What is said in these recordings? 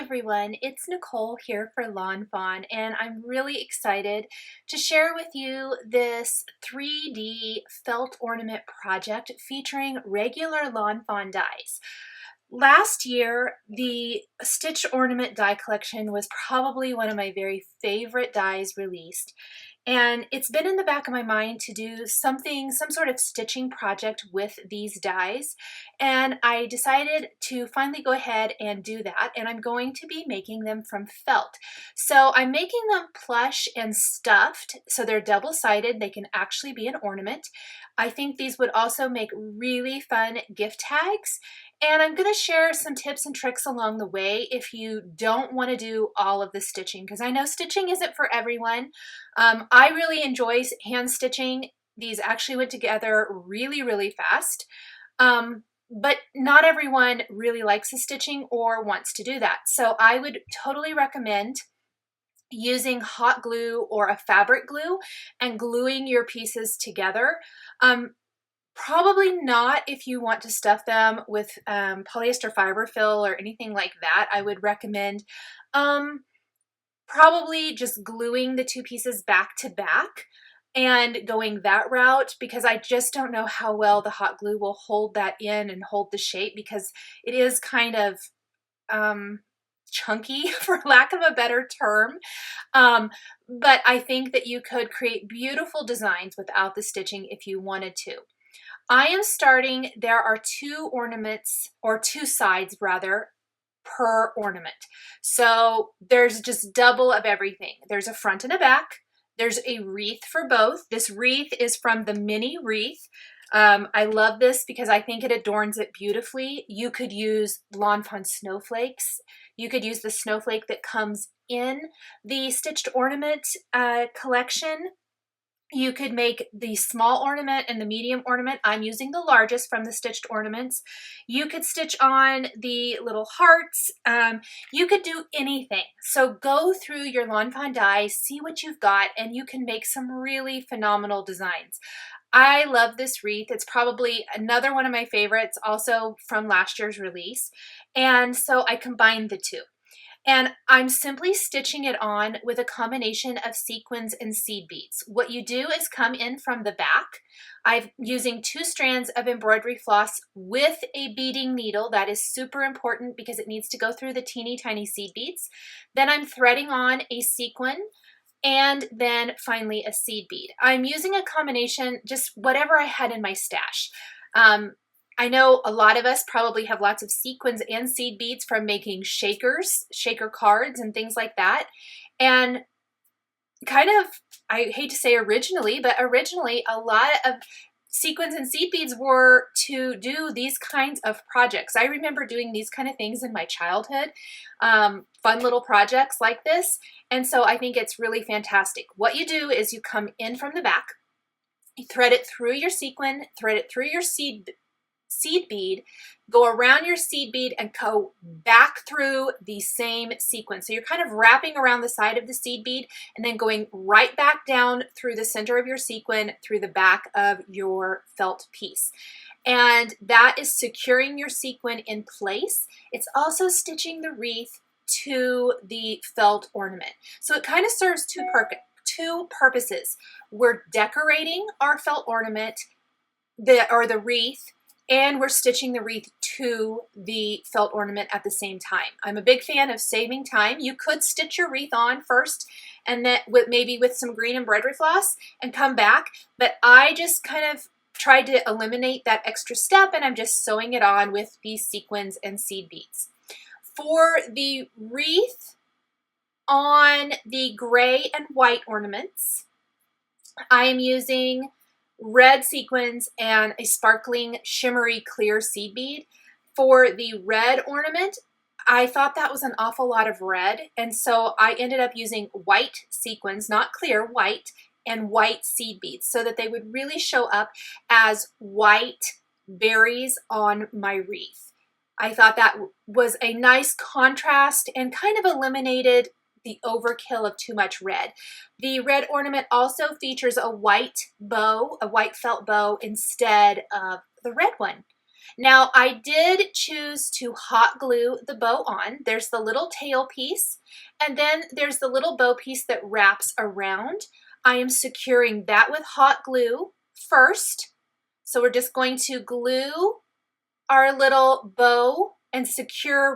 everyone, it's Nicole here for Lawn Fawn, and I'm really excited to share with you this 3D felt ornament project featuring regular Lawn Fawn dies. Last year, the stitched ornament die collection was probably one of my very favorite dies released. And it's been in the back of my mind to do some sort of stitching project with these dies. And I decided to finally go ahead and do that. And I'm going to be making them from felt. So I'm making them plush and stuffed. So they're double-sided. They can actually be an ornament. I think these would also make really fun gift tags. And I'm going to share some tips and tricks along the way if you don't want to do all of the stitching, because I know stitching isn't for everyone. I really enjoy hand stitching. These actually went together really, really fast. But not everyone really likes the stitching or wants to do that. So I would totally recommend using hot glue or a fabric glue and gluing your pieces together. Probably not if you want to stuff them with polyester fiber fill or anything like that. I would recommend probably just gluing the two pieces back to back and going that route, because I just don't know how well the hot glue will hold that in and hold the shape, because it is kind of chunky for lack of a better term. But I think that you could create beautiful designs without the stitching if you wanted to. I am starting, there are two ornaments, or two sides rather, per ornament. So there's just double of everything. There's a front and a back. There's a wreath for both. This wreath is from the mini wreath. I love this because I think it adorns it beautifully. You could use Lawn Fawn snowflakes. You could use the snowflake that comes in the stitched ornament collection. You could make the small ornament and the medium ornament. I'm using the largest from the stitched ornaments. You could stitch on the little hearts. You could do anything. So go through your Lawn Fawn dies, see what you've got, and you can make some really phenomenal designs. I love this wreath. It's probably another one of my favorites, also from last year's release. And so I combined the two. And I'm simply stitching it on with a combination of sequins and seed beads. What you do is come in from the back. I'm using 2 strands of embroidery floss with a beading needle. That is super important because it needs to go through the teeny tiny seed beads. Then I'm threading on a sequin, and then finally a seed bead. I'm using a combination, just whatever I had in my stash. I know a lot of us probably have lots of sequins and seed beads from making shaker cards and things like that. And kind of, I hate to say originally, but originally a lot of sequins and seed beads were to do these kinds of projects. I remember doing these kind of things in my childhood, fun little projects like this. And so I think it's really fantastic. What you do is you come in from the back, you thread it through your sequin, thread it through your seed bead, go around your seed bead and go back through the same sequence. So you're kind of wrapping around the side of the seed bead and then going right back down through the center of your sequin, through the back of your felt piece. And that is securing your sequin in place. It's also stitching the wreath to the felt ornament. So it kind of serves two purposes. We're decorating our felt ornament, the wreath, and we're stitching the wreath to the felt ornament at the same time. I'm a big fan of saving time. You could stitch your wreath on first and then maybe with some green embroidery floss and come back, but I just kind of tried to eliminate that extra step, and I'm just sewing it on with these sequins and seed beads. For the wreath on the gray and white ornaments, I am using red sequins and a sparkling shimmery clear seed bead. For the red ornament, I thought that was an awful lot of red, and so I ended up using white sequins, not clear, white, and white seed beads so that they would really show up as white berries on my wreath. I thought that was a nice contrast and kind of eliminated the overkill of too much red. The red ornament also features a white bow, a white felt bow, instead of the red one. Now I did choose to hot glue the bow on. There's the little tail piece, and then there's the little bow piece that wraps around. I am securing that with hot glue first. So we're just going to glue our little bow and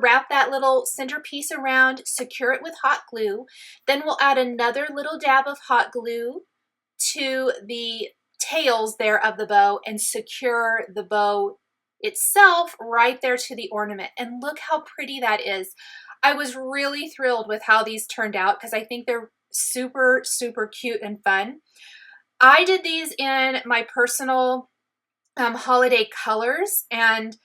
wrap that little center piece around, secure it with hot glue. Then we'll add another little dab of hot glue to the tails there of the bow and secure the bow itself right there to the ornament. And look how pretty that is. I was really thrilled with how these turned out because I think they're super, super cute and fun. I did these in my personal holiday colors, and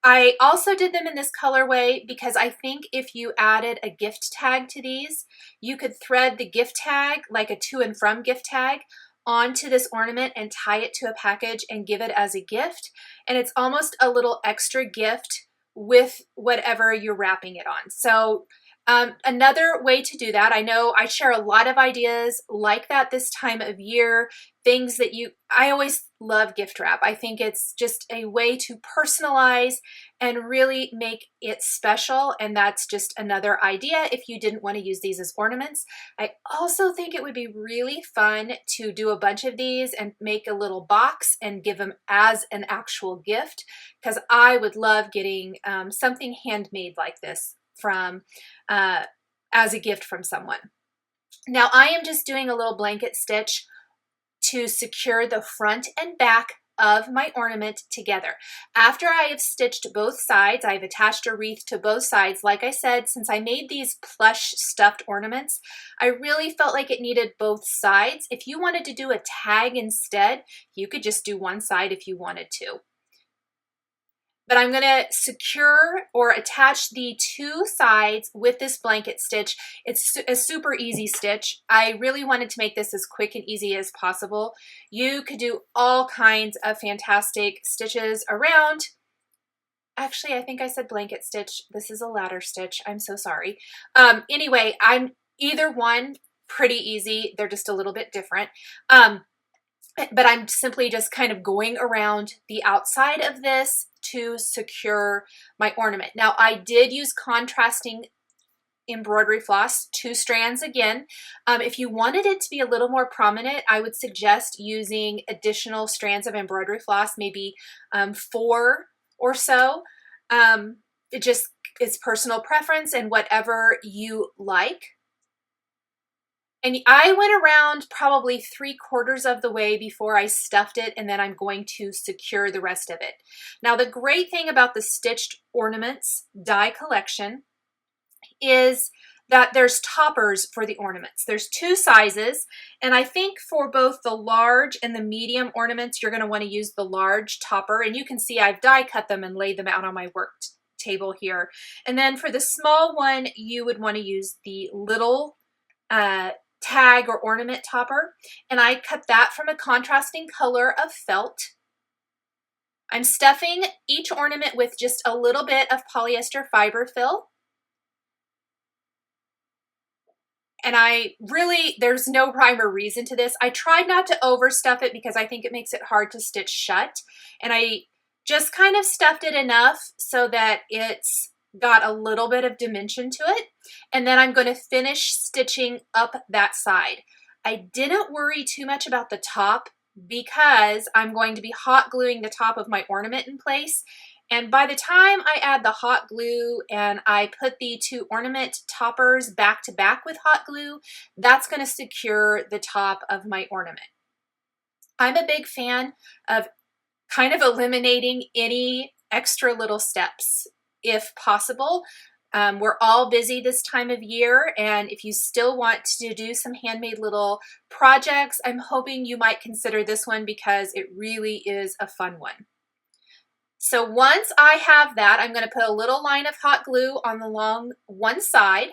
I also did them in this colorway because I think if you added a gift tag to these, you could thread the gift tag, like a to and from gift tag, onto this ornament and tie it to a package and give it as a gift. And it's almost a little extra gift with whatever you're wrapping it on. So another way to do that, I know I share a lot of ideas like that this time of year, things that I always love gift wrap. I think it's just a way to personalize and really make it special. And that's just another idea if you didn't want to use these as ornaments. I also think it would be really fun to do a bunch of these and make a little box and give them as an actual gift, because I would love getting something handmade like this from as a gift from someone. Now I am just doing a little blanket stitch to secure the front and back of my ornament together. After I have stitched both sides, I've attached a wreath to both sides. Like I said, since I made these plush stuffed ornaments, I really felt like it needed both sides. If you wanted to do a tag instead, you could just do one side if you wanted to. But I'm going to secure or attach the two sides with this blanket stitch. It's a super easy stitch. I really wanted to make this as quick and easy as possible. You could do all kinds of fantastic stitches around. Actually, I think I said blanket stitch. This is a ladder stitch. I'm so sorry. Anyway, I'm either one, pretty easy. They're just a little bit different. But I'm simply just kind of going around the outside of this to secure my ornament. Now I did use contrasting embroidery floss, 2 strands again. If you wanted it to be a little more prominent, I would suggest using additional strands of embroidery floss, maybe 4 or so. It just is personal preference and whatever you like. And I went around probably 3/4 of the way before I stuffed it, and then I'm going to secure the rest of it. Now, the great thing about the Stitched Ornaments die collection is that there's toppers for the ornaments. There's 2 sizes, and I think for both the large and the medium ornaments, you're going to want to use the large topper. And you can see I've die cut them and laid them out on my work table here. And then for the small one, you would want to use the little tag or ornament topper, and I cut that from a contrasting color of felt. I'm stuffing each ornament with just a little bit of polyester fiber fill. And there's no rhyme or reason to this. I tried not to overstuff it because I think it makes it hard to stitch shut. And I just kind of stuffed it enough so that it's got a little bit of dimension to it. And then I'm going to finish stitching up that side. I didn't worry too much about the top because I'm going to be hot gluing the top of my ornament in place. And by the time I add the hot glue and I put the 2 ornament toppers back to back with hot glue, that's going to secure the top of my ornament. I'm a big fan of kind of eliminating any extra little steps if possible. We're all busy this time of year, and if you still want to do some handmade little projects, I'm hoping you might consider this one because it really is a fun one. So once I have that, I'm going to put a little line of hot glue on the long one side.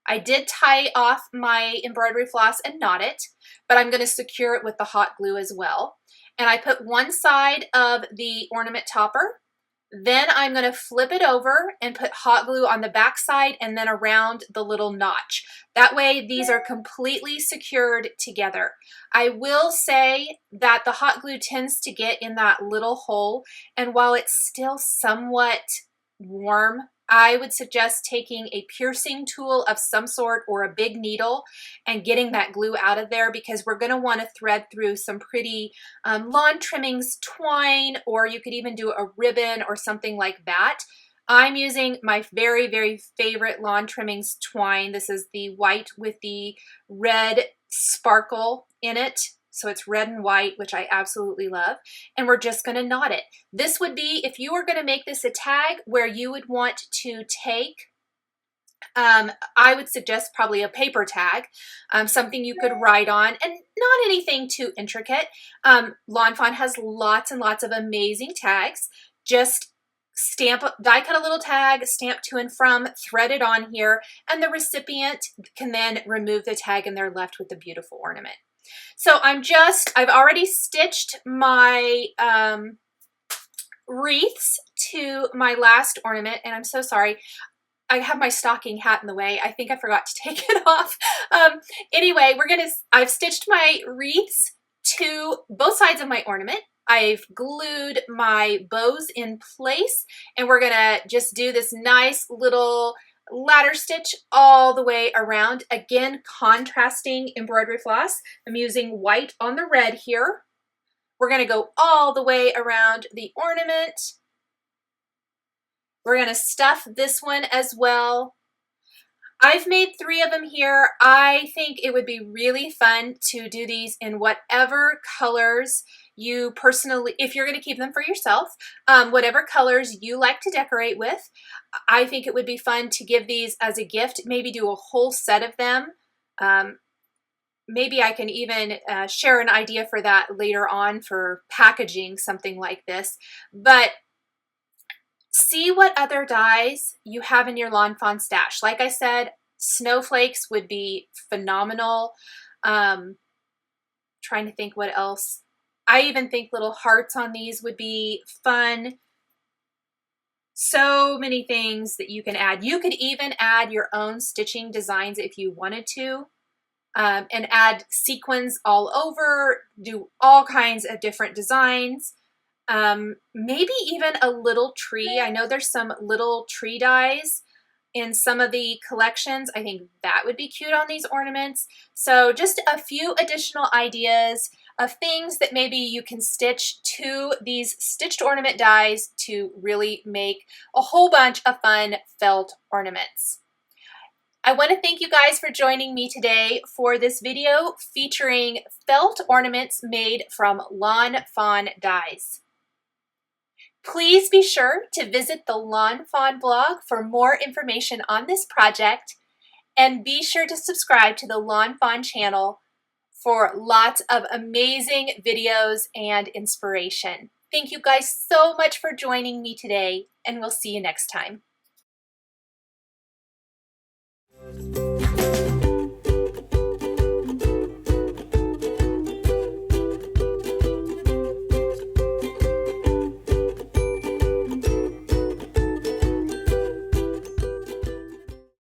I did tie off my embroidery floss and knot it, but I'm going to secure it with the hot glue as well. And I put one side of the ornament topper Then I'm going to flip it over and put hot glue on the back side and then around the little notch. That way these are completely secured together. I will say that the hot glue tends to get in that little hole, and while it's still somewhat warm, I would suggest taking a piercing tool of some sort or a big needle and getting that glue out of there, because we're going to want to thread through some pretty lawn trimmings twine, or you could even do a ribbon or something like that. I'm using my very, very favorite lawn trimmings twine. This is the white with the red sparkle in it. So it's red and white, which I absolutely love. And we're just going to knot it. This would be, if you were going to make this a tag, where you would want to take, I would suggest probably a paper tag, something you could write on, and not anything too intricate. Lawnfawn has lots and lots of amazing tags. Just stamp, die cut a little tag, stamp to and from, thread it on here, and the recipient can then remove the tag and they're left with the beautiful ornament. So I've already stitched my wreaths to my last ornament, and I'm so sorry. I have my stocking hat in the way. I think I forgot to take it off. Anyway, I've stitched my wreaths to both sides of my ornament. I've glued my bows in place, and we're gonna just do this nice little ladder stitch all the way around. Again, contrasting embroidery floss. I'm using white on the red here. We're going to go all the way around the ornament. We're going to stuff this one as well. I've made 3 of them here. I think it would be really fun to do these in whatever colors you personally, if you're going to keep them for yourself, whatever colors you like to decorate with. I think it would be fun to give these as a gift, maybe do a whole set of them. Maybe I can even share an idea for that later on for packaging something like this. But see what other dies you have in your lawn fawn stash. Like I said, snowflakes would be phenomenal. Trying to think what else. I even think little hearts on these would be fun. So many things that you can add. You could even add your own stitching designs if you wanted to, and add sequins all over, do all kinds of different designs. Maybe even a little tree. I know there's some little tree dies in some of the collections. I think that would be cute on these ornaments. So just a few additional ideas of things that maybe you can stitch to these stitched ornament dies to really make a whole bunch of fun felt ornaments. I want to thank you guys for joining me today for this video featuring felt ornaments made from lawn fawn dies. Please be sure to visit the Lawn Fawn blog for more information on this project, and be sure to subscribe to the Lawn Fawn channel for lots of amazing videos and inspiration. Thank you guys so much for joining me today, and we'll see you next time.